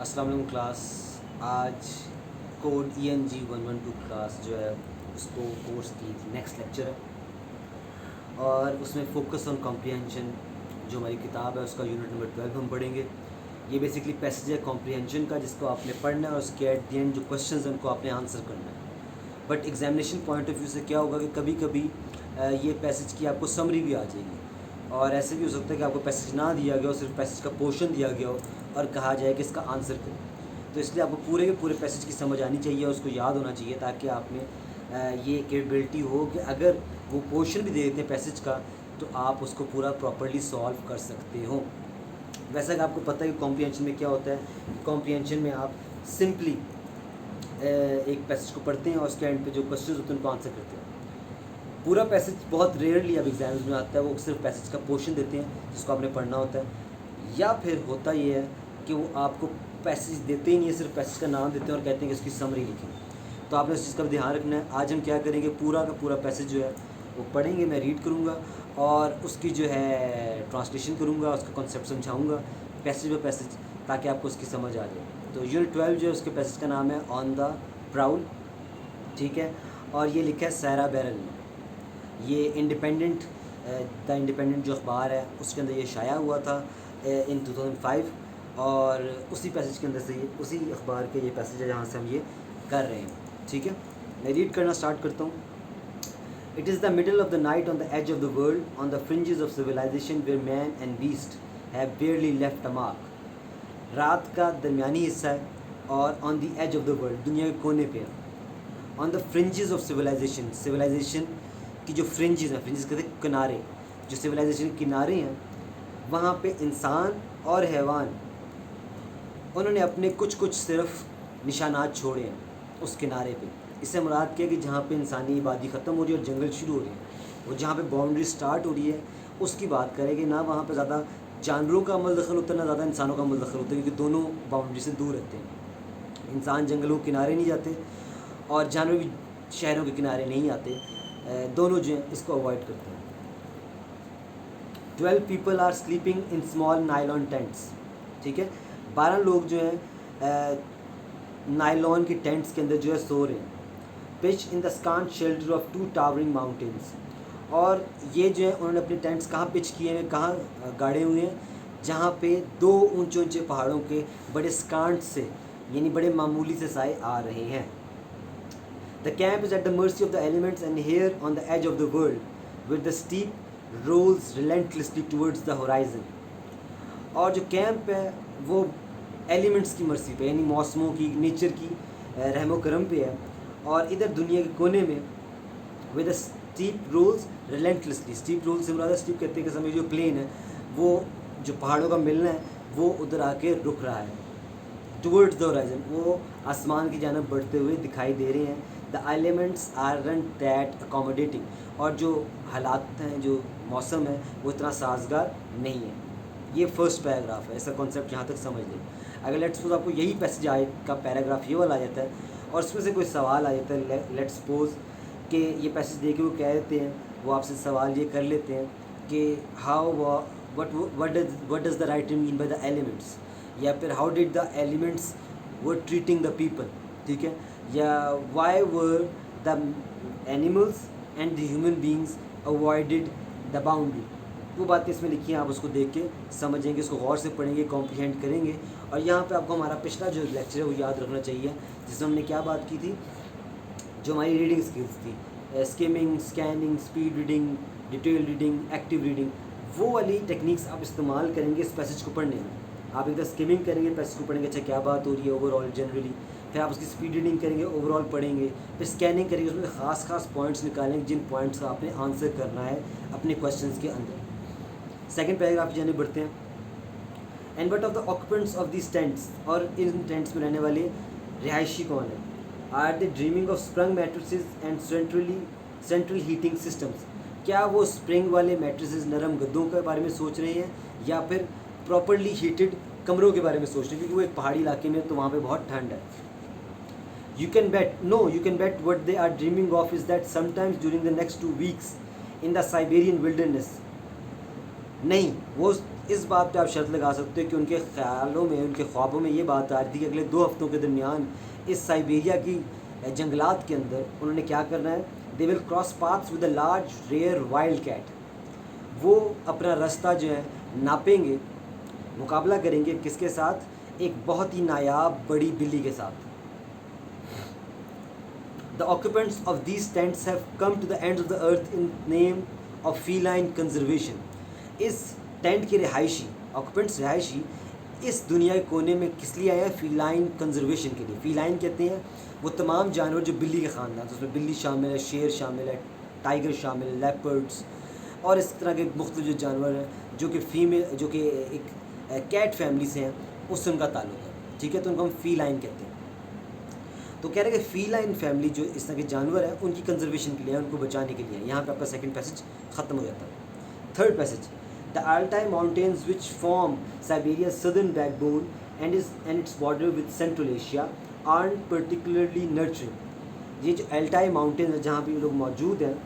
अस्सलाम वालेकुम क्लास। आज कोड ENG 112 क्लास जो है उसको कोर्स की नेक्स्ट लेक्चर है और उसमें फोकस ऑन कॉम्प्रिहेंशन जो हमारी किताब है उसका यूनिट नंबर 12 हम पढ़ेंगे। ये बेसिकली पैसेज है कॉम्प्रिहेंशन का जिसको आपने पढ़ना है और उसके एट द एंड जो क्वेश्चंस हैं उनको आपने आंसर करना है। But examination point of view से क्या होगा कि कभी कभी ये पैसेज की आपको समरी भी आ जाएगी और ऐसे भी हो सकता है कि आपको पैसेज ना दिया गया हो, सिर्फ पैसेज का पोर्शन दिया गया हो और कहा जाए कि इसका आंसर करें। तो इसलिए आपको पूरे के पूरे पैसेज की समझ आनी चाहिए और उसको याद होना चाहिए ताकि आप में ये कैपेबिलिटी हो कि अगर वो पोर्शन भी दे देते हैं पैसेज का तो आप उसको पूरा प्रॉपर्ली सॉल्व कर सकते हो। वैसा कि आपको पता है कि कॉम्प्रिहेंशन में क्या होता है। कॉम्प्रिहेंशन में आप सिंपली एक पैसेज को पढ़ते हैं और उसके एंड पे जो क्वेश्चन होते हैं उनको आंसर करते हैं। पूरा पैसेज बहुत रेयरली अब एग्जाम्स में आता है, वो सिर्फ पैसेज का पोर्शन देते हैं जिसको आपने पढ़ना होता है। या फिर होता ये है कि वो आपको पैसेज देते ही नहीं है, सिर्फ पैसेज का नाम देते हैं और कहते हैं कि इसकी समरी लिखें। तो आपने उस चीज़ का भी ध्यान रखना है। आज हम क्या करेंगे, पूरा का पूरा पैसेज जो है वो पढ़ेंगे, मैं रीड करूँगा और उसकी जो है ट्रांसलेशन करूँगा, उसका कॉन्सेप्ट समझाऊँगा पैसेज बाय पैसेज ताकि आपको उसकी समझ आ जाए। तो यूनिट 12 जो है उसके पैसेज का नाम है ऑन द प्राउल, ठीक है। और ये लिखा है सैरा बैरल ने। ये इंडिपेंडेंट द इंडिपेंडेंट जो अखबार है उसके अंदर ये शाया हुआ था इन 2005 और उसी पैसेज के अंदर से ये उसी अखबार के ये पैसेज है जहाँ से हम ये कर रहे हैं, ठीक है। मैं रीड करना स्टार्ट करता हूँ। It is the middle of the night on the edge of the world on the fringes of civilization where man and beast have barely left a mark. रात का दरमियानी हिस्सा है और on the edge of the world दुनिया के कोने पे है। On the fringes of civilization, civilization की जो फ्रिंजेस हैं, फ्रिंजेस कहते हैं किनारे, जो सिविलाइजेशन के किनारे हैं वहाँ पे इंसान और हैवान उन्होंने अपने कुछ कुछ सिर्फ निशानात छोड़े हैं उस किनारे पे। इससे मुराद क्या है कि जहाँ पे इंसानी आबादी ख़त्म हो रही है और जंगल शुरू हो रही है, वो जहाँ पे बाउंड्री स्टार्ट हो रही है उसकी बात करेंगे। ना वहाँ पे ज़्यादा जानवरों का अमल दखल होता है ना ज़्यादा इंसानों का अमल दखल होता है, क्योंकि दोनों बाउंड्री से दूर रहते हैं। इंसान जंगलों के किनारे नहीं जाते और जानवर भी शहरों के किनारे नहीं आते, दोनों जो हैं इसको अवॉइड करते हैं। 12 people are sleeping in small nylon tents, ठीक है। 12 लोग जो हैं नाइलॉन की टेंट्स के अंदर जो है सो रहे हैं। Pitch in the scant shelter of 2 towering mountains, और ये जो है उन्होंने अपने टेंट्स कहाँ पिच किए हैं, कहाँ गाड़े हुए हैं, जहाँ पे 2 ऊंचे ऊंचे पहाड़ों के बड़े स्कांट से यानी बड़े मामूली से साए आ रहे हैं। The camp is at the mercy of the elements and here on the edge of the world where the steep rolls relentlessly towards the horizon। और जो कैंप है वो एलिमेंट्स की मर्जी पे यानी मौसमों की, नेचर की रहमो करम पे है। और इधर दुनिया के कोने में with the steep rolls relentlessly, steep rolls से मुराद स्टीप कहते हैं कि समय जो प्लेन है वो जो पहाड़ों का मिलना है वो उधर आके रुक रहा है। टूवर्ड्स द होराइजन, वो आसमान की जानब बढ़ते हुए दिखाई दे रहे हैं। The elements aren't that accommodating, और जो हालात हैं, जो मौसम है वो इतना साजगार नहीं है। ये फर्स्ट पैराग्राफ है, ऐसा कॉन्सेप्ट यहाँ तक समझ लें। अगर लेट्स सपोज आपको यही पैसेज आए का पैराग्राफ ये वाला आ जाता है और उसमें से कोई सवाल आ जाता है, लेट्स सपोज कि ये पैसेज दे के वो कह देते हैं, वो आपसे सवाल ये कर लेते हैं कि how what does the writer mean by the elements, या फिर how did the elements were treating the people, ठीक है, या why were the animals and the human beings avoided the boundary. वो बातें इसमें लिखी हैं, आप उसको देख के समझेंगे, उसको गौर से पढ़ेंगे, कॉम्प्रिहेंड करेंगे। और यहाँ पे आपको हमारा पिछला जो लेक्चर है वो याद रखना चाहिए जिसमें हमने क्या बात की थी, जो हमारी रीडिंग स्किल्स थी, skimming, scanning, speed reading, detail reading, active reading, वो वाली टेक्निक्स आप इस्तेमाल करेंगे इस पैसेज को पढ़ने में। आप एकदम स्किमिंग करेंगे, पैसेज को पढ़ेंगे, अच्छा क्या बात हो रही है ओवरऑल जनरली, फिर आप उसकी स्पीड रीडिंग करेंगे, ओवरऑल पढ़ेंगे, फिर स्कैनिंग करेंगे, उसमें खास खास पॉइंट्स निकालेंगे जिन पॉइंट्स का आपने आंसर करना है अपने क्वेश्चंस के अंदर। सेकंड पैराग्राफ जाने बढ़ते हैं। And but of the occupants of this tents, और इन टेंट्स में रहने वाले रिहायशी कौन है, are they dreaming of sprung mattresses and central heating systems, क्या वो स्प्रिंग वाले मैट्रिसेस, नरम गद्दों के बारे में सोच रहे हैं या फिर प्रॉपरली हीटेड कमरों के बारे में सोच रहे हैं, क्योंकि वो एक पहाड़ी इलाके में तो वहाँ पे बहुत ठंड है। You can bet what they are dreaming of is that sometimes during the next 2 weeks in the Siberian wilderness, नहीं, वो इस बात पे आप शर्त लगा सकते हो कि उनके ख्यालों में, उनके ख्वाबों में ये बात आ रही थी कि अगले 2 हफ्तों के दरमियान इस साइबेरिया की जंगलात के अंदर उन्होंने क्या करना है, they will cross paths with a large rare wild cat. वो अपना रास्ता जो है नापेंगे, मुकाबला करेंगे किसके साथ, एक बहुत ही नायाब बड़ी बिल्ली के साथ। The occupants of these tents have come to the ends of the earth in name of feline conservation. इस टेंट के रिहायशी, ऑक्यूपेंट्स रिहायशी इस दुनिया के कोने में किस लिए आए हैं, फीलाइन कंजर्वेशन के लिए। फीलाइन कहते हैं वो तमाम जानवर जो बिल्ली के ख़ानदान, तो उसमें बिल्ली शामिल है, शेर शामिल है, टाइगर शामिल है, लेपर्ड्स और इस तरह के मुख्तलिफ जो जानवर हैं जो कि फीमेल, जो कि एक कैट फैमिली से हैं, उससे उनका ताल्लुक है, ठीक है, तो उनको हम फीलाइन कहते हैं। तो कह रहे हैं कि फीलाइन फैमिली जो इस तरह के जानवर हैं उनकी कंजर्वेशन के लिए, उनको बचाने के लिए। यहाँ पे आपका सेकंड पैसेज ख़त्म हो जाता है। Third passage, the Altai mountains which form Siberia southern backbone and its border with Central Asia are particularly nurturing. ये जो अल्टाई माउंटेन्स हैं जहाँ पे लोग मौजूद हैं,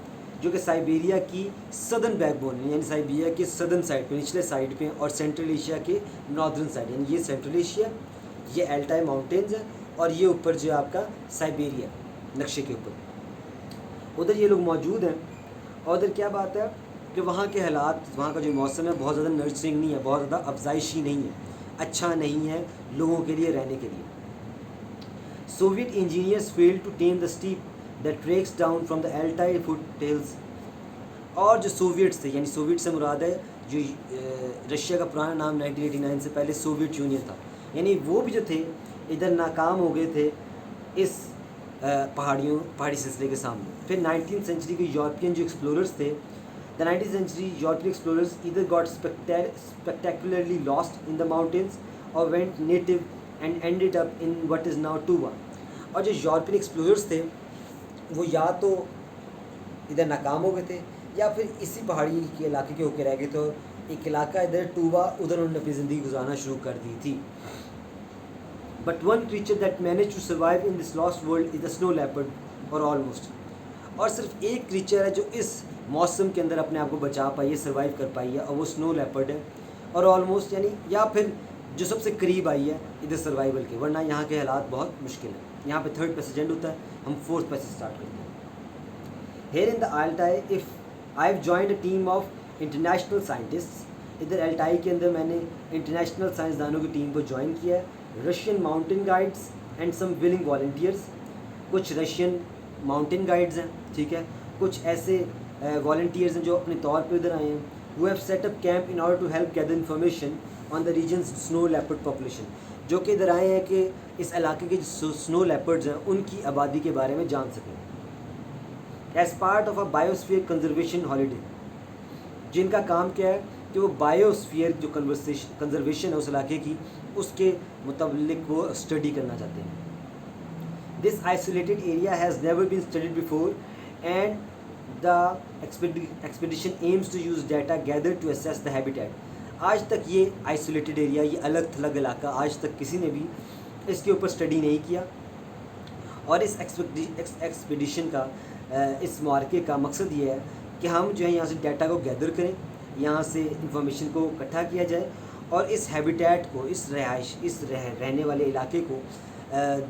जो कि साइबेरिया की सदर्न बैकबोन है, यानी साइबेरिया के सदर्न साइड पे, निचले साइड पे, और सेंट्रल एशिया के नॉर्दर्न साइड, यानी ये सेंट्रल एशिया, ये अल्टाई माउंटेन्स हैं और ये ऊपर जो आपका साइबेरिया नक्शे के ऊपर, उधर ये लोग मौजूद हैं। और उधर क्या बात है कि वहाँ के हालात, वहाँ का जो मौसम है बहुत ज़्यादा नर्चरिंग नहीं है, बहुत ज़्यादा अफजाइशी नहीं है, अच्छा नहीं है लोगों के लिए रहने के लिए। Soviet engineers fail to tame the steppe that treks down from the Altai foothills. और जो सोवियट्स थे, यानी सोवियत से मुराद है जो रशिया का पुराना नाम 1989 से पहले सोवियत यूनियन था, यानी वो भी जो थे इधर नाकाम हो गए थे इस पहाड़ी सिलसिले के सामने। फिर 19th सेंचुरी के यूरोपियन जो एक्सप्लोरर्स थे, the 19th century European explorers either got spectacularly lost in the mountains और went native and ended up in what is now Tuva. और जो यूरोपियन एक्सप्लोरर्स थे वो या तो इधर नाकाम हो गए थे या फिर इसी पहाड़ी के इलाके के होकर रह गए, तो एक इलाका इधर टूबा, उधर उन्होंने अपनी ज़िंदगी गुजारना शुरू कर दी थी। But one creature that manage to survive in this lost world is the snow leopard or almost. और सिर्फ एक क्रीचर है जो इस मौसम के अंदर अपने आप को बचा पाई है, सर्वाइव कर पाई है, और वो स्नो लेपर्ड है। और ऑलमोस्ट यानी या फिर जो सबसे करीब आई है इधर सर्वाइवल के, वरना यहाँ के हालात बहुत मुश्किल है। यहाँ पे थर्ड पैसेज एंड होता है, हम फोर्थ पैसेज स्टार्ट करते हैं। Here in the Altai if I have joined a team of international scientists. इधर अल्टाई के अंदर मैंने इंटरनेशनल साइंसदानों की टीम को ज्वाइन किया है, Russian mountain guides and some willing volunteers. कुछ रशियन माउंटेन गाइड्स हैं, ठीक है, कुछ ऐसे वॉल्टियर्स हैं जो अपने तौर पर इधर आए हैं, who have set up camp in order to help gather information on the region's snow leopard population, जो कि इधर आए हैं कि इस इलाके के जो स्नो लेपर्ड्स हैं उनकी आबादी के बारे में जान सकें। As part of a biosphere conservation holiday, जिनका काम क्या है कि वो बायोस्फीयर जो कंजर्वेशन है उस इलाके की, उसके मुताबिक वो स्टडी करना चाहते हैं। This isolated area has never been studied before and the expedition aims to use data gather to assess the habitat. आज तक ये आइसोलेटेड एरिया, ये अलग थलग इलाका, आज तक किसी ने भी इसके ऊपर स्टडी नहीं किया। और इस एक्सपेडिशन का, इस मार्के का मकसद ये है कि हम जो है यहाँ से डाटा को गैदर करें, यहाँ से इंफॉर्मेशन को इकट्ठा किया जाए और इस हैबिटेट को, इस रहने वाले इलाके को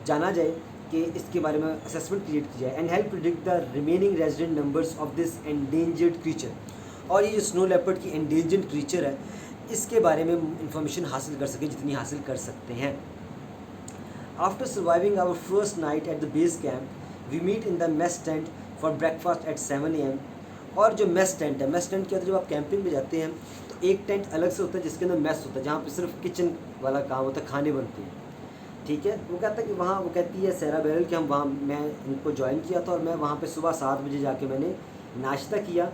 जाना जाए कि इसके बारे में असेसमेंट क्रिएट की जाए। And help predict the remaining resident numbers of this endangered creature. और ये जो स्नो लेपर्ड की एंडेंजर्ड क्रीचर है, इसके बारे में इंफॉर्मेशन हासिल कर सकें जितनी हासिल कर सकते हैं। After surviving our first night at the base camp we meet in the mess tent for breakfast at 7 AM। और जो मेस टेंट है, मेस टेंट क्या होता है, जब आप कैंपिंग में जाते हैं तो एक टेंट अलग से होता है जिसके अंदर मेस होता है, जहाँ पे सिर्फ किचन वाला काम होता है, खाने बनते हैं, ठीक है। वो कहता है कि वहाँ, वो कहती है सैरा बैरल कि हम वहाँ, मैं इनको ज्वाइन किया था और मैं वहाँ पे सुबह 7 बजे जाके मैंने नाश्ता किया,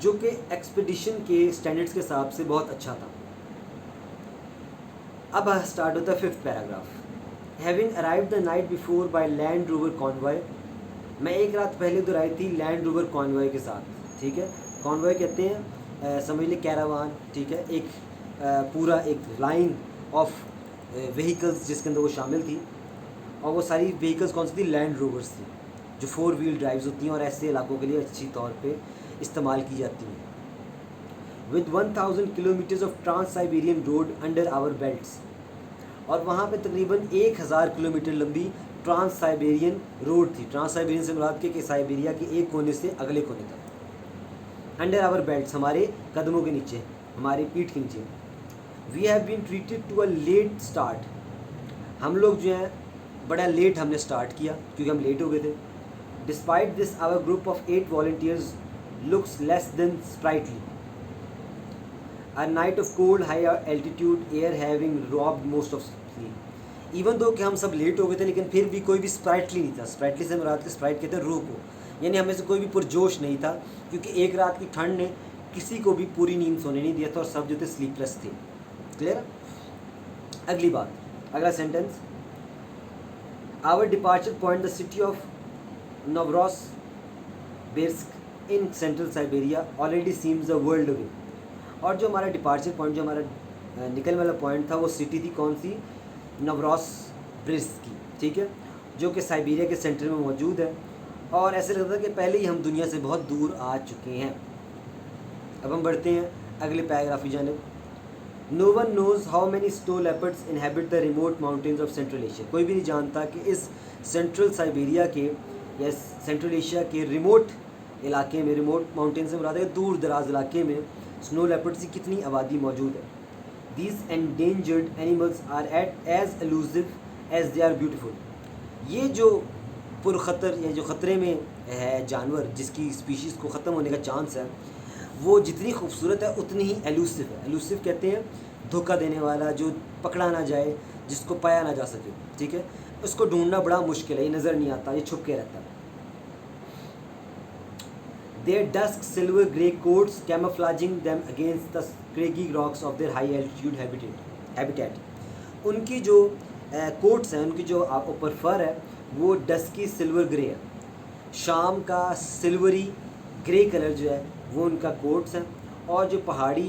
जो कि एक्सपेडिशन के स्टैंडर्ड्स के हिसाब से बहुत अच्छा था। अब स्टार्ट होता है 5th paragraph. Having arrived the night before by land rover convoy. मैं एक रात पहले उधर आई थी लैंड रोवर कॉन्वॉय के साथ, ठीक है। कॉन्वॉय कहते हैं समझ लीजिए कैरावान, ठीक है, एक पूरा एक लाइन ऑफ व्हीकल्स जिसके अंदर वो शामिल थी। और वो सारी व्हीकल्स कौन सी थी, लैंड रोवर्स थी, जो 4 व्हील ड्राइव्स होती हैं और ऐसे इलाकों के लिए अच्छी तौर पे इस्तेमाल की जाती हैं। with 1000 kilometers of Trans-Siberian road under our belts। और वहाँ पे तकरीबन 1000 किलोमीटर लंबी ट्रांस साइबेरियन रोड थी। ट्रांस साइबेरियन से मुराद के कि साइबेरिया के एक कोने से अगले कोने तक। अंडर आवर बेल्ट्स, हमारे कदमों के नीचे, हमारी पीठ के नीचे। We have been treated to a late start, हम लोग जो हैं बड़ा लेट हमने स्टार्ट किया क्योंकि हम लेट हो गए थे। Despite this our group of 8 volunteers looks less than sprightly. A night of cold high altitude air having robbed most of sleep। Even though कि हम सब लेट हो गए थे लेकिन फिर भी कोई भी स्प्राइटली नहीं था। स्प्राइटली से मुराद के स्प्राइट कहते हैं रूह को, यानी हमें से कोई भी पुरजोश नहीं था क्योंकि एक रात की ठंड ने किसी को भी पूरी नींद सोने नहीं दिया था और सब जो थे स्लीपलेस थे। क्लियर। अगली बात, अगला sentence, our departure point the city of Novosibirsk in central Siberia already seems a world away. और जो हमारा डिपार्चर पॉइंट, जो हमारा निकलने वाला पॉइंट था, वो सिटी थी कौन सी, नोवरोसिबिर्स्क की, ठीक है, जो कि साइबेरिया के सेंटर में मौजूद है। और ऐसे लगता है कि पहले ही हम दुनिया से बहुत दूर आ चुके हैं। अब हम बढ़ते हैं अगले पैराग्राफ की जानिब। No one knows how many snow leopards inhabit the remote mountains of Central Asia. कोई भी नहीं जानता कि इस सेंट्रल साइबेरिया के या सेंट्रल एशिया के रिमोट इलाके में, रिमोट माउंटेन से मुराद है दूर दराज इलाके में स्नो लेपर्ड्स की कितनी आबादी मौजूद है। These endangered animals are at as elusive as they are beautiful. ये जो पुरखतर या जो ख़तरे में है जानवर, जिसकी स्पीशीज़ को ख़त्म होने का चांस है, वो जितनी खूबसूरत है उतनी ही एलूसिव है। एलूसिव कहते हैं धोखा देने वाला, जो पकड़ा ना जाए, जिसको पाया ना जा सके, ठीक है, उसको ढूंढना बड़ा मुश्किल है, ये नज़र नहीं आता, ये छुप के रहता है। Their dusk silver grey coats camouflaging them against the craggy rocks of their high altitude habitat। उनकी जो कोट्स हैं, उनकी जो ऊपर फर है, वो डस्की सिल्वर ग्रे है। शाम का सिल्वरी ग्रे कलर जो है वो उनका कोट्स हैं, और जो पहाड़ी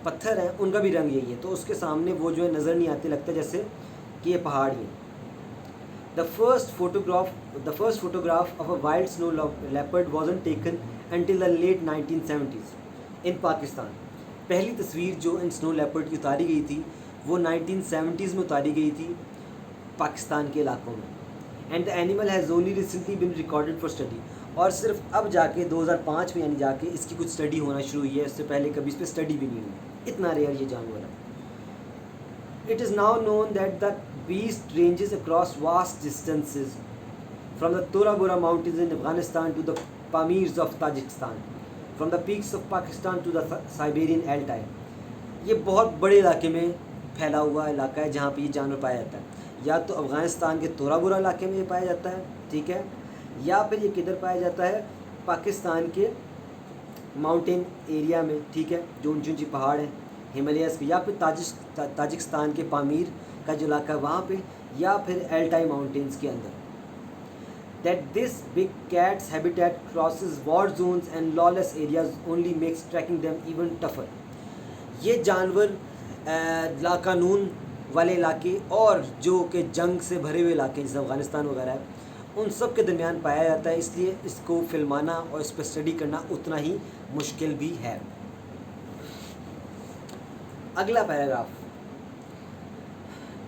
पत्थर हैं उनका भी रंग यही है, तो उसके सामने वो जो है नज़र नहीं आते, लगता है जैसे कि ये पहाड़ी है। The first photograph of a wild snow leopard wasn't taken until the late 1970s in Pakistan। पहली तस्वीर जो इन स्नो लेपर्ड की उतारी गई थी वो 1970s में उतारी गई थी पाकिस्तान के इलाकों में। And the animal has only recently bin recorded for study. और सिर्फ अब जाके 2005 में यानी जाके इसकी कुछ स्टडी होना शुरू हुई है, इससे पहले कभी इस पर स्टडी भी नहीं हुई। इतना रेयर ये जानवर है। It is now known that the beast ranges across vast distances from the Tora Bora mountains in Afghanistan to the Pamirs of Tajikistan, from the peaks of Pakistan to the Siberian Altai। ये बहुत बड़े इलाके में फैला हुआ इलाका है जहाँ पे ये जानवर पाया जाता है। या तो अफ़गानिस्तान के तोरा बोरा इलाके में ये पाया जाता है, ठीक है, या फिर ये किधर पाया जाता है, पाकिस्तान के माउंटेन एरिया में, ठीक है, जो ऊंची ऊंची पहाड़ हैं हिमालयस के, या फिर ताजिकिस्तान के पामीर का जो इलाका है वहाँ पे, या फिर एल्टाई माउंटेन्स के अंदर। That this big cat's habitat crosses war zones and lawless areas only makes tracking them even tougher. ये जानवर लाकानून वाले इलाके और जो कि जंग से भरे हुए इलाके जैसे अफ़गानिस्तान वगैरह है, उन सब के दरमियान पाया जाता है, इसलिए इसको फिल्माना और इस पर स्टडी करना उतना ही मुश्किल भी है। अगला paragraph,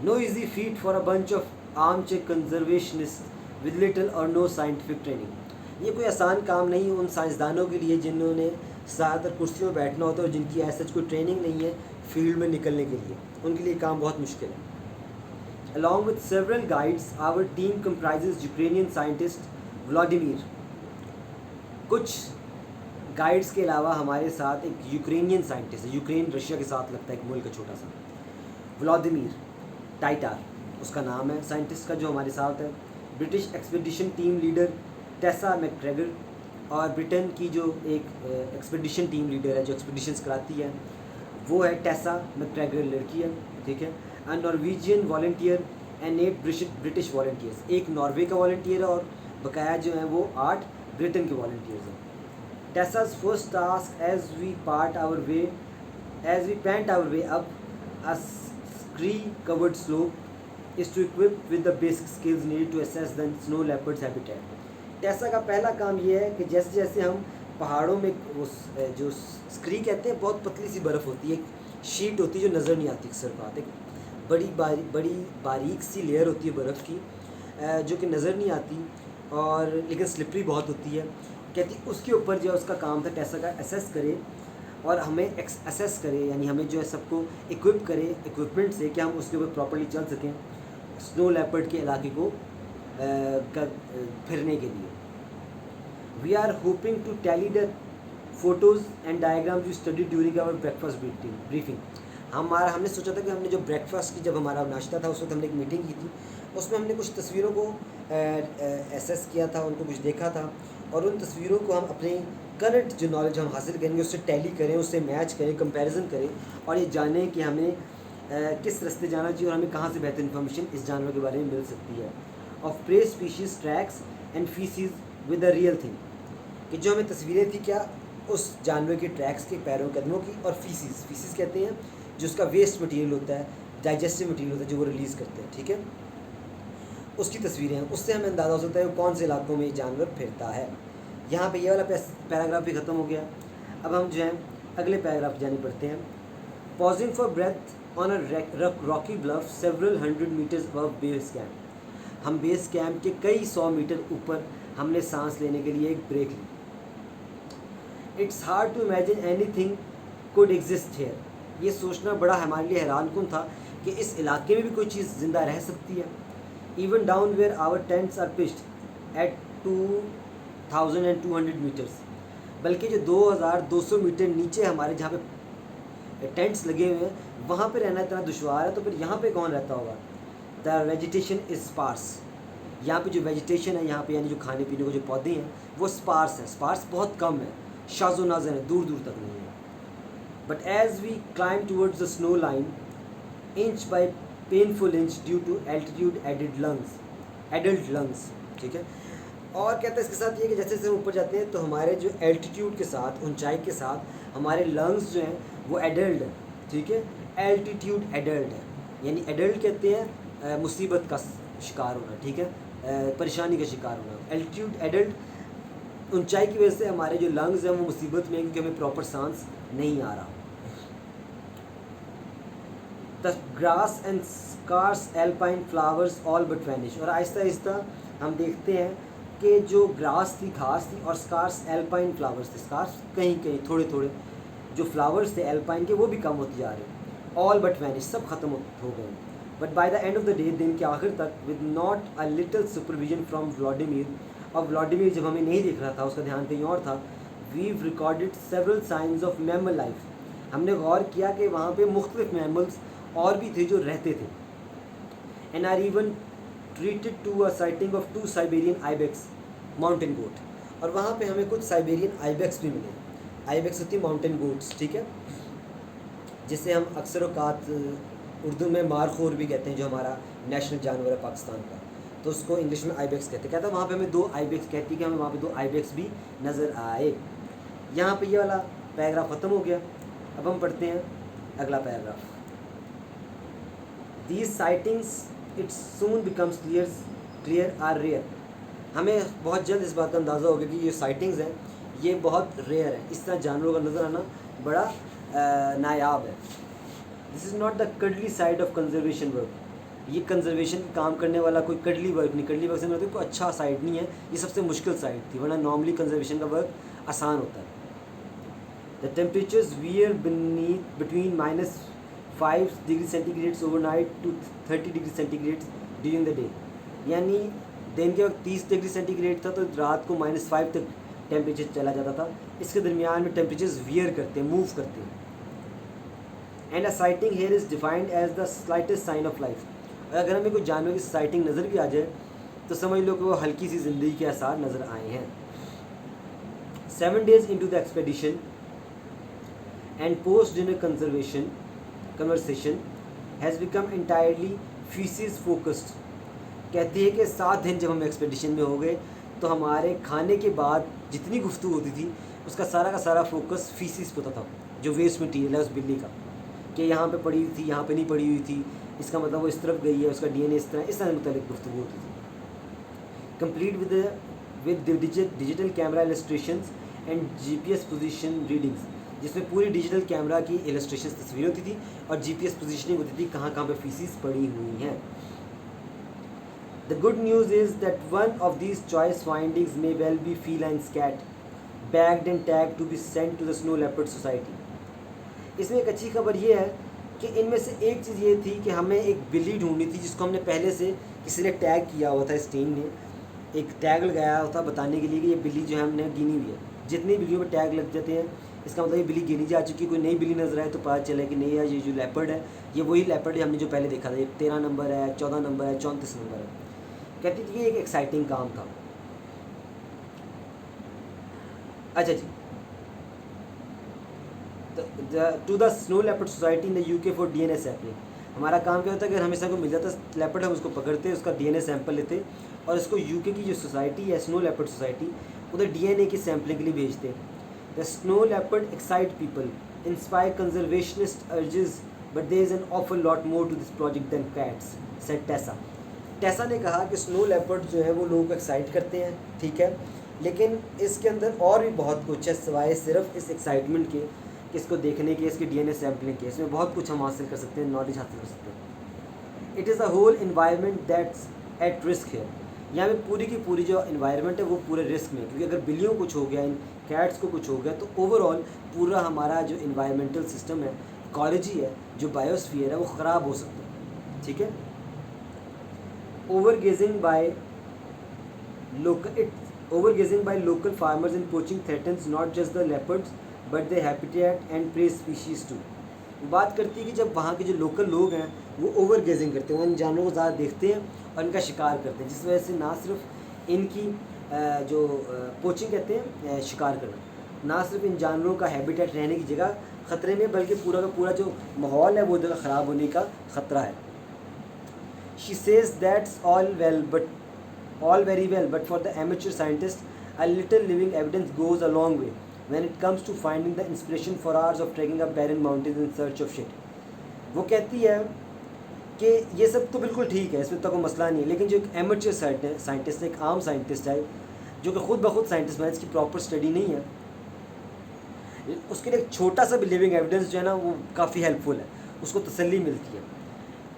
no easy feat for a bunch of armchair conservationist with little or no scientific training. ये कोई आसान काम नहीं है उन साइंसदानों के लिए जिन्होंने ज़्यादातर कुर्सियों में बैठना होता है और जिनकी ऐसा कोई ट्रेनिंग नहीं है फील्ड में निकलने के लिए, उनके लिए काम बहुत मुश्किल है। Along with several guides, our team comprises Ukrainian scientist Vladimir। कुछ गाइड्स के अलावा हमारे साथ एक यूक्रेनियन साइंटिस्ट है, यूक्रेन रशिया के साथ लगता है एक मुल्क है छोटा सा, व्लादिमीर टाइटार उसका नाम है साइंटिस्ट का जो हमारे साथ है। British expedition team leader Tesa McGregor, और ब्रिटेन की जो एक एक्सपीडिशन टीम लीडर है जो एक्सपीडिशंस कराती है वो है टेसा मैकग्रेगर, लड़की है, ठीक है। And Norwegian volunteer and 8 British volunteers, एक नॉर्वे का वॉल्टियर है और बकाया जो है वो 8 ब्रिटेन के वॉल्टियर्स हैं। Tessa's first task as we pant our way up a scree-covered slope is to equip with the basic skills needed to assess the snow leopard's habitat। Tesa का पहला काम ये है कि जैसे जैसे हम पहाड़ों में वो जो स्क्री कहते हैं, बहुत पतली सी बर्फ़ होती है, एक शीट होती है जो नज़र नहीं आती अक्सर बात, एक बड़ी बारीक सी लेयर होती है बर्फ़ की, जो कि नज़र नहीं आती और लेकिन स्लिपरी बहुत होती है। कहती उसके ऊपर जो है उसका काम था टेस्ला का असेस करे और हमें असेस करे, यानी हमें जो है सबको इक्विप करे इक्विपमेंट से कि हम उसके ऊपर प्रॉपर्ली चल सकें स्नो लेपर्ड के इलाके को फिरने के लिए। We are hoping to tally the photos and diagrams you study during our breakfast briefing. हमने सोचा था कि हमने जो ब्रेकफास्ट की जब हमारा नाश्ता था उस वक्त हमने एक मीटिंग की थी, उसमें हमने कुछ तस्वीरों को एसेस किया था, उनको कुछ देखा था और उन तस्वीरों को हम अपने करंट जो नॉलेज हम हासिल करेंगे उससे टैली करें, उससे मैच करें, कंपैरिजन करें और ये जानें कि हमें किस रास्ते जाना चाहिए और हमें कहाँ से बेहतर इन्फॉर्मेशन इस जानवर के बारे में मिल सकती है। Of prey species tracks and feces with a real thing, कि जो हमें तस्वीरें थी क्या उस जानवर के ट्रैक्स के, पैरों कदमों की, और फीसीज कहते हैं जो उसका वेस्ट मटेरियल होता है, डाइजेस्टिव मटेरियल होता है जो वो रिलीज़ करते हैं, ठीक है, उसकी तस्वीरें हैं। उससे हमें अंदाज़ा हो सकता है कौन से इलाकों में ये जानवर फिरता है। यहाँ पे ये वाला पैराग्राफ भी ख़त्म हो गया। अब हम जो है अगले पैराग्राफ जाने पड़ते हैं। Pausing for breath on a rocky bluff several 100 meters above base camp. हम बेस कैंप के कई 100 मीटर ऊपर हमने सांस लेने के लिए एक ब्रेक ली। It's hard to imagine anything could exist here. ये सोचना बड़ा हमारे लिए हैरानकुन था कि इस इलाके में भी कोई चीज़ ज़िंदा रह सकती है। Even down where our tents are pitched at 2200 meters, बल्कि जो 2200 मीटर नीचे हमारे जहाँ पे टेंट्स लगे हुए हैं वहाँ पे रहना इतना दुश्वार है, तो फिर यहाँ पे कौन रहता होगा। The vegetation is sparse. यहाँ पे जो वेजिटेशन है यहाँ पे यानी जो खाने पीने को जो पौधे हैं वो स्पार्स है, स्पार्स बहुत कम है, शाज़ो नाज़र है, दूर दूर तक नहीं है। But as we climb towards the snow line inch by painful inch due to altitude adult lungs, ठीक है। और कहते हैं इसके साथ ये कि जैसे जैसे हम ऊपर जाते हैं तो हमारे जो एल्टीट्यूड के साथ, ऊंचाई के साथ हमारे लंग्स जो हैं वो एडल्ट है, ठीक है। एल्टीट्यूड एडल्ट है, यानी एडल्ट कहते हैं मुसीबत का शिकार होना, ठीक है, परेशानी का शिकार होना। एल्टीट्यूड एडल्ट, ऊंचाई की वजह से हमारे जो लंग्स हैं वो मुसीबत में, क्योंकि हमें प्रॉपर सांस नहीं आ रहा। The grass and scarce alpine flowers all but vanish. और आहिस्ता आहिस्ता हम देखते हैं कि जो ग्रास थी, घास थी, और स्कार्स एल्पाइन फ्लावर्स थे, स्कार्स कहीं कहीं थोड़े थोड़े जो फ्लावर्स थे एल्पाइन के वो भी कम होते जा रहे हैं। ऑल बट वैनिश, सब ख़त्म हो गए। But by the end of the day, दिन के आखिर तक, with not a little supervision from Vladimir, और व्लादिमीर जब हमें नहीं दिख रहा था, उसका ध्यान कहीं और था, we've recorded several signs of mammal life. हमने गौर किया कि वहाँ पे मुख्तलिफ मैमल्स और भी थे जो रहते थे। And are even treated to a sighting of 2 Siberian ibex mountain goat. और वहाँ पे हमें कुछ साइबेरियन आइबेक्स भी मिले। आइबेक्स होती है माउंटेन गोट्स, ठीक है, जिसे हम अक्सर औकात उर्दू में मारखोर भी कहते हैं, जो हमारा नेशनल जानवर है पाकिस्तान का, तो उसको इंग्लिश में आइबेक्स कहते हैं। कहता है वहाँ पे हमें 2 आइबेक्स, कहती है कि हमें वहाँ पे 2 आइबेक्स भी नज़र आए। यहाँ पे ये वाला पैराग्राफ ख़त्म हो गया। अब हम पढ़ते हैं अगला paragraph. These sightings, it soon becomes clear are rare। हमें बहुत जल्द इस बात का अंदाज़ा हो गया कि ये साइटिंग्स हैं ये बहुत रेयर है, इस तरह जानवरों का नज़र आना बड़ा नायाब है। This is not the cuddly side of conservation work. ये कंजर्वेशन काम करने वाला कोई कडली वर्क नहीं, कडली वर्क से मतलब कोई अच्छा साइड नहीं है, ये सबसे मुश्किल साइड थी, वरना नॉर्मली कंजर्वेशन का वर्क आसान होता है। The temperatures were between -5 degree centigrades overnight to 30 degree centigrades during the day. यानी दिन के वक्त 30 डिग्री सेंटीग्रेड था तो रात को -5 तक टेम्परेचर चला जाता था। इसके दरमियान में टेम्परेचर्स वेयर करते हैं, मूव करते हैं। And a sighting here is defined as the slightest sign of life. अगर हमें कोई जानवर की साइटिंग नज़र भी आ जाए तो समझ लो कि वो हल्की सी ज़िंदगी के आसार नज़र आए हैं। 7 days into the expedition and post dinner conversation has become entirely feces focused। कहती है कि 7 दिन जब हम एक्सपेडिशन में हो गए तो हमारे खाने के बाद जितनी गुफ्तगू होती थी उसका सारा का सारा फोकस फीसिस पे होता था, जो वेस्ट मटीरियल है उस बिल्ली का, कि यहाँ पे पड़ी हुई थी, यहाँ पे नहीं पड़ी हुई थी, इसका मतलब वो इस तरफ गई है, उसका डीएनए इस तरह मुतालिक गुफ्तगू होती थी। Complete with digital camera illustrations and GPS position readings, जिसमें पूरी डिजिटल कैमरा की इलस्ट्रेशन तस्वीरें होती थी और GPS पोजीशनिंग होती थी कहाँ कहाँ पे फीसिस पड़ी हुई हैं। The good news is that one of these choice findings may well be feline scat, bagged and tagged to be sent to the snow leopard society. इसमें एक अच्छी खबर ये है कि इनमें से एक चीज़ ये थी कि हमें एक बिल्ली ढूंढनी थी जिसको हमने पहले से किसी ने टैग किया हुआ था, स्टीन ने एक टैग लगाया हुआ था बताने के लिए कि ये बिल्ली जो है हमने गिनी हुई है। जितनी बिल्लियों पर टैग लग जाते हैं इसका मतलब ये बिल्ली गिनी जा चुकी। कोई नई बिल्ली नजर आए तो पता चले कि नहीं यार ये जो लेपर्ड है ये वही लेपर्ड है हमने जो पहले देखा था, ये 13 नंबर है, 14 नंबर है, 34 नंबर है। कहती थी ये एक एक्साइटिंग काम था। अच्छा जी, to the snow leopard society in the UK for DNA sampling. हमारा काम क्या होता है, अगर हमें को मिल जाता लेपर्ड हम उसको पकड़ते, उसका DNA सैंपल लेते और इसको UK की जो सोसाइटी है स्नो लेपर्ड सोसाइटी उधर DNA की सैम्पलिंग के लिए भेजते। The snow leopard excite people, inspire conservationist urges, but there is an awful lot more to this project than cats, said Tessa. Tessa ने कहा कि स्नो लेपर्ड जो है वो लोगों को एक्साइट करते हैं, ठीक है, लेकिन इसके अंदर और भी बहुत कुछ है सिवाय सिर्फ इस एक्साइटमेंट के, इसको देखने के, इसकी DNA सैम्पलिंग के। इसमें बहुत कुछ हम हासिल कर सकते हैं, नॉलेज हासिल कर सकते हैं। It is a whole environment that's at risk है। यहाँ पे पूरी की पूरी जो इन्वायरमेंट है वो पूरे रिस्क में, क्योंकि अगर बिल्लियों को कुछ हो गया, इन कैट्स को कुछ हो गया तो ओवरऑल पूरा हमारा जो इन्वायरमेंटल सिस्टम है, इकोलॉजी है, जो बायोस्फीयर है वो ख़राब हो सकता है, ठीक है। Overgrazing by local farmers and poaching threatens not just the leopards but their habitat and prey species too. बात करती है कि जब वहाँ के जो लोकल लोग हैं वो ओवरगेजिंग करते हैं, वो इन जानवरों को ज़्यादा देखते हैं और इनका शिकार करते हैं, जिस वजह से ना सिर्फ इनकी जो पोचिंग कहते हैं शिकार करना, ना सिर्फ इन जानवरों का हैबिटेट रहने की जगह ख़तरे में, बल्कि पूरा का पूरा जो माहौल है वो जगह ख़राब होने का ख़तरा है। She says that's all very well, but for the amateur scientist, a little living evidence goes a long way when it comes to finding the inspiration for hours of trekking up barren mountains in search of shit. वो कहती है कि ये सब तो बिल्कुल ठीक है, इसमें तो कोई मसला नहीं है, लेकिन जो एक एमेचर साइंटिस्ट है, एक आम साइंटिस्ट है जो कि खुद ब खुद साइंटिस्ट है, इसकी प्रॉपर स्टडी नहीं है, उसके लिए एक छोटा सा भी लिविंग एविडेंस जो है ना वो काफ़ी हेल्पफुल है, उसको तसल्ली मिलती है,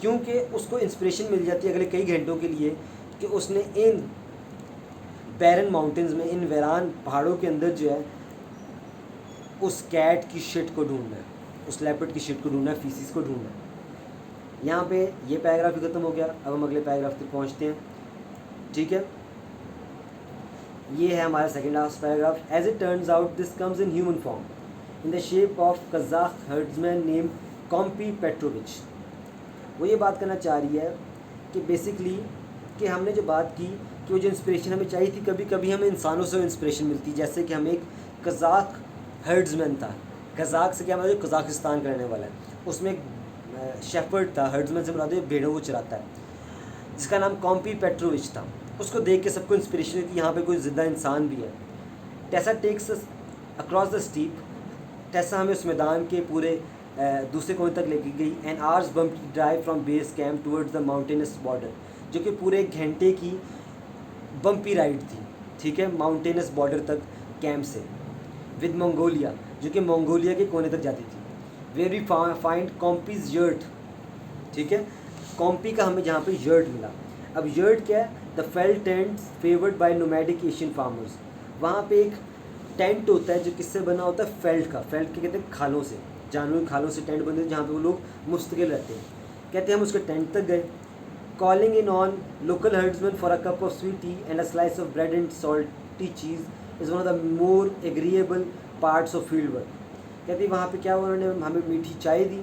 क्योंकि उसको इंस्पिरेशन मिल जाती है अगले कई घंटों के लिए कि उसने इन बैरन माउंटेन्स में, इन वीरान पहाड़ों के अंदर जो है उस कैट की शिट को ढूंढना है, उस लेपर्ड की शिट को ढूंढना है, फीसिस को ढूंढना है। यहाँ पे ये पैराग्राफ ही ख़त्म हो गया, अब हम अगले पैराग्राफ तक पहुँचते हैं, ठीक है। ये है हमारा second last paragraph. As it turns out this comes in human form in the shape of Kazakh herdsman name Kompi Petrovich. वो ये बात करना चाह रही है कि बेसिकली कि हमने जो बात की कि वो जो इंस्पिरेशन हमें चाहिए थी, कभी कभी हमें इंसानों से इंस्पिरेशन मिलती, जैसे कि हमें एक कज़ाक हर्ड्समैन था, कज़ाक से क्या मतलब कज़ाकिस्तान का रहने वाला है, उसमें एक शेफर्ड था, हर्ड्समैन से मुराद भेड़ों को चराता है, जिसका नाम कॉम्पी पेट्रोविच था। उसको देख के सबको इंस्पिरेशन हुई कि यहाँ पे कोई ज़िंदा इंसान भी है। Tessa takes across the steppe, Tessa हमें उस मैदान के पूरे दूसरे कोने तक लेके गई। An hour's bumpy drive from base camp towards the mountainous border, जो कि पूरे एक घंटे की बम्पी राइड थी, ठीक है, माउंटेनस बॉर्डर तक कैंप से, विद मंगोलिया, जो कि मंगोलिया के कोने तक जाती थी। वेयर वी फाइंड कॉम्पीज यर्ट, ठीक है, कॉम्पी का हमें जहाँ पे यर्ट मिला। अब यर्ट क्या है? The felt tents favoured by nomadic Asian farmers. वहाँ पे एक टेंट होता है जो किससे बना होता है? फेल्ट का। फेल्ट के कहते हैं खालों से, जानवरों की खालों से टेंट बनते हैं जहाँ पे वो लोग मुस्तकिल रहते हैं। कहते हैं हम उसके टेंट तक गए। Calling in on local herdsman for a cup of sweet T and a slice of bread and salty cheese is one of the more agreeable parts of field work. कहती वहाँ पे क्या उन्होंने हमें मीठी चाय दी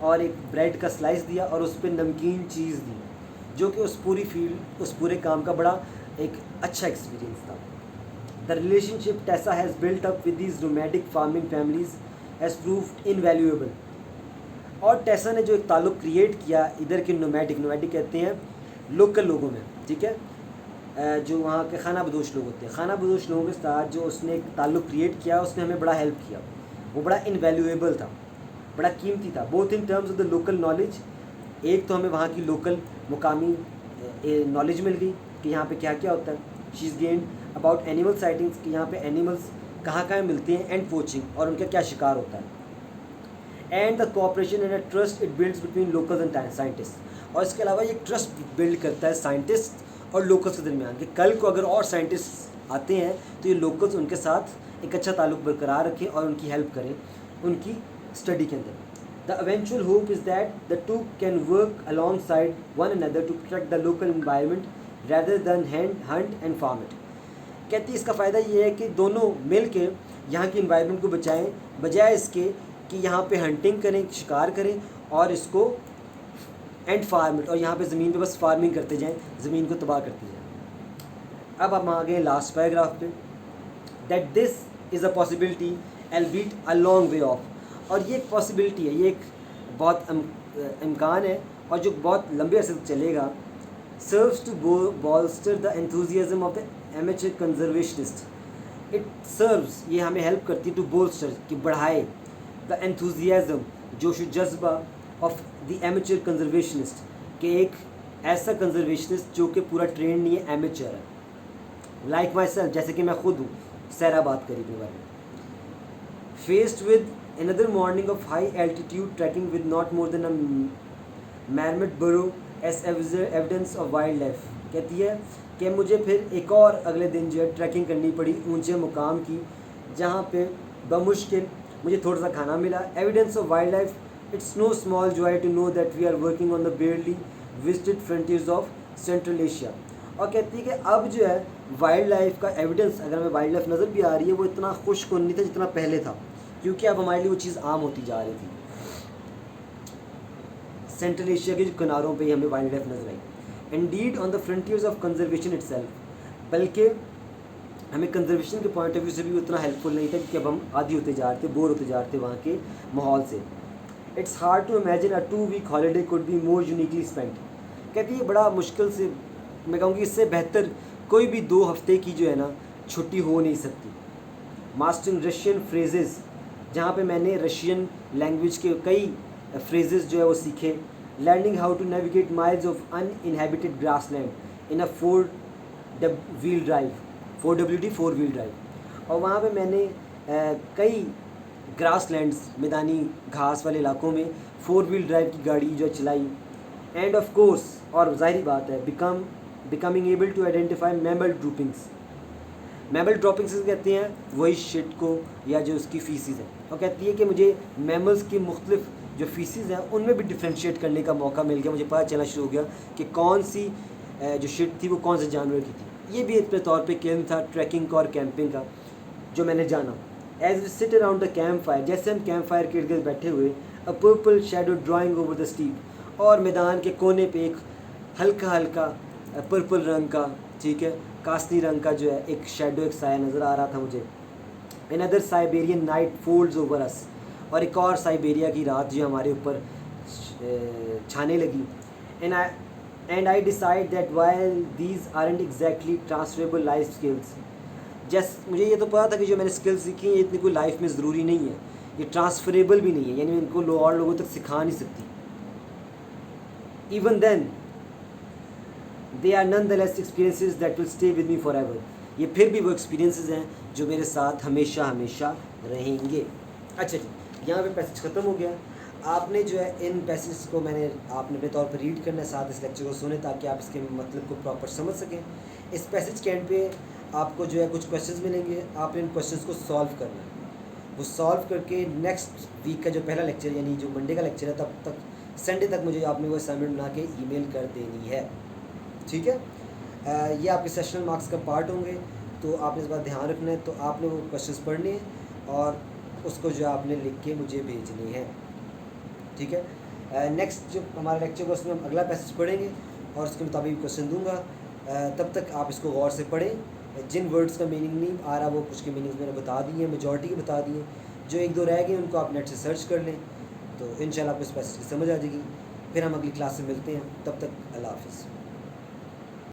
और एक ब्रेड का स्लाइस दिया और उस पर नमकीन चीज़ दी, जो कि उस पूरे काम का बड़ा एक अच्छा एक्सपीरियंस था। The relationship Tesa has built up with these nomadic farming families has proved invaluable. और टेसा ने जो एक ताल्लुक़ क्रिएट किया इधर के नोमैडिक कहते हैं लोकल लोगों में, ठीक है, जो वहाँ के खाना बदोश लोग होते हैं, खाना बदोश लोगों के साथ जो उसने एक ताल्लुक़ क्रिएट किया, उसने हमें बड़ा हेल्प किया, वो बड़ा इनवैल्यूएबल था, बड़ा कीमती था, both in terms of the local knowledge. एक तो हमें वहाँ की लोकल मुकामी नॉलेज मिल गई कि यहाँ पे क्या क्या होता है। She is gained about animal sightings, कि यहाँ पे एनिमल्स कहाँ कहाँ मिलते हैं, एंड पोचिंग और उनका क्या शिकार होता है, and the cooperation and trust it builds between locals and scientist. और इसके अलावा ये ट्रस्ट बिल्ड करता है साइंटिस्ट और लोकल्स के दरमियान कि कल को अगर और साइंटिस्ट आते हैं तो ये लोकल्स उनके साथ एक अच्छा ताल्लुक बरकरार रखें और उनकी हेल्प करें उनकी स्टडी के अंदर। The eventual hope is that the two can work alongside one another to protect the local environment rather than hunt and farm it। कहती है इसका फ़ायदा ये है कि दोनों मिल के यहाँ की इन्वायरमेंट को बचाएं, बजाय इसके कि यहाँ पे हंटिंग करें, शिकार करें और इसको एंड फार्म इट, और यहाँ पे ज़मीन पे बस फार्मिंग करते जाएं, ज़मीन को तबाह करते जाएं। अब हम आ गए लास्ट पैराग्राफ पे, that this is a possibility albeit a long way off। और ये एक पॉसिबिलिटी है, ये एक बहुत इम्कान है और जो बहुत लंबे अरसे तक चलेगा। Serves to bolster the enthusiasm of the amateur conservationist। It serves, ये हमें हेल्प करती है टू bolster, कि बढ़ाए द enthusiasm, जोश जज्बा ऑफ द amateur conservationist, कि एक ऐसा कंजर्वेशनिस्ट जो कि पूरा ट्रेंड नहीं है, एमेचर है। लाइक माई सेल्फ, जैसे कि मैं खुद हूँ, सहरा बात करी अपने बारे में। Faced with another morning of high altitude trekking with not more than a mammoth burrow as evidence of wildlife। कहती है कि मुझे फिर एक और अगले दिन जो है ट्रैकिंग करनी पड़ी ऊंचे मुकाम की, जहाँ पे बमुश्किल मुझे थोड़ा सा खाना मिला। Evidence of wild life it's no small joy to know that we are working on the barely visited frontiers of Central Asia. और कहती है कि अब जो है वाइल्ड लाइफ का एविडेंस, अगर हमें वाइल्ड लाइफ नज़र भी आ रही है, वो इतना खुशकुन नहीं था जितना पहले था, क्योंकि अब हमारे लिए वो चीज़ आम होती जा रही थी। सेंट्रल एशिया के जो किनारों पे ही हमें वाइल्ड लाइफ नजर आई। Indeed on the frontiers of conservation itself, बल्कि हमें कंजर्वेशन के पॉइंट ऑफ व्यू से भी उतना हेल्पफुल नहीं था, क्योंकि अब हम आदी होते जा रहे थे, बोर होते जा रहे थे वहाँ के माहौल से। It's hard to imagine a 2 week holiday could be more uniquely spent. कहती है बड़ा मुश्किल से, मैं कहूँगी इससे बेहतर कोई भी 2 हफ्ते की जो है ना छुट्टी हो नहीं सकती। मास्टरिंग रशियन फ्रेजेस, जहाँ पे मैंने रशियन लैंग्वेज के कई फ्रेजेस जो है वो सीखे। Learning how to navigate miles of uninhabited grassland in a 4-wheel drive, 4WD 4-wheel drive. और वहाँ पे मैंने कई ग्रासलैंड्स, मैदानी घास वाले इलाकों में 4-wheel ड्राइव की गाड़ी जो है चलाई। एंड ऑफ कोर्स, और ज़ाहिर बात है, becoming able to identify mammal droppings. Mammal droppings कहते हैं वही शिट को या जो उसकी फीसिस है। और कहती है कि मुझे मैमल्स की मुख्तलिफ जो फीसिस हैं उनमें भी डिफ्रेंशिएट करने का मौका मिल गया। मुझे पता चलना शुरू हो गया कि कौन सी जो शिट थी वो कौन से जानवर की थी। ये भी अपने तौर पे केम था ट्रैकिंग का और कैंपिंग का जो मैंने जाना। As we sit around the campfire, जैसे हम कैंप फायर के इर्द गिर्द बैठे हुए, a purple shadow drawing over the steppe, और मैदान के कोने पे एक हल्का हल्का पर्पल रंग का, ठीक है, कास्ती रंग का जो है एक शेडो, एक साया नज़र आ रहा था मुझे। Another Siberian night folds over us, और एक और साइबेरिया की रात जो हमारे ऊपर छाने लगी। And I decide that while these aren't exactly transferable life skills. मुझे ये तो पता था कि जो मैंने स्किल्स सीखी हैं ये इतनी कोई लाइफ में ज़रूरी नहीं है, ये ट्रांसफरेबल भी नहीं है, यानी इनको और लोगों तक सिखा नहीं सकती। Even then they are nonetheless experiences that will stay with me forever. ये फिर भी वो एक्सपीरियंसेस हैं जो मेरे साथ हमेशा हमेशा रहेंगे। अच्छा जी, यहाँ पे पैसेज ख़त्म हो गया। आपने जो है इन पैसेज को आपने अपने तौर पर रीड करना है, साथ इस लेक्चर को सुने ताकि आप इसके मतलब को प्रॉपर समझ सकें। इस पैसेज के एंड पे आपको जो है कुछ क्वेश्चंस मिलेंगे, आपने इन क्वेश्चंस को सॉल्व करना है। वो सॉल्व करके नेक्स्ट वीक का जो पहला लेक्चर यानी जो मंडे का लेक्चर है, तब तक संडे तक मुझे आपने वो असाइनमेंट बना के ईमेल कर देनी है, ठीक है। ये आपके सेशनल मार्क्स का पार्ट होंगे, तो आपने इस बात ध्यान रखना है। तो आपने वो क्वेश्चंस पढ़ने हैं और उसको जो आपने लिख के मुझे भेजनी है, ठीक है। नेक्स्ट जो हमारा लेक्चर होगा उसमें हम अगला पैसेज पढ़ेंगे और उसके मुताबिक क्वेश्चन दूंगा। तब तक आप इसको गौर से पढ़ें। जिन वर्ड्स का मीनिंग नहीं आ रहा वो कुछ के मीनिंग्स मैंने बता दिए, मेजॉरिटी के बता दिए। जो 1-2 रह गए उनको आप नेट से सर्च कर लें, तो इंशाल्लाह आपको इस पैसेज की समझ आ जाएगी। फिर हम अगली क्लास में मिलते हैं, तब तक अल्लाह हाफ़िज़।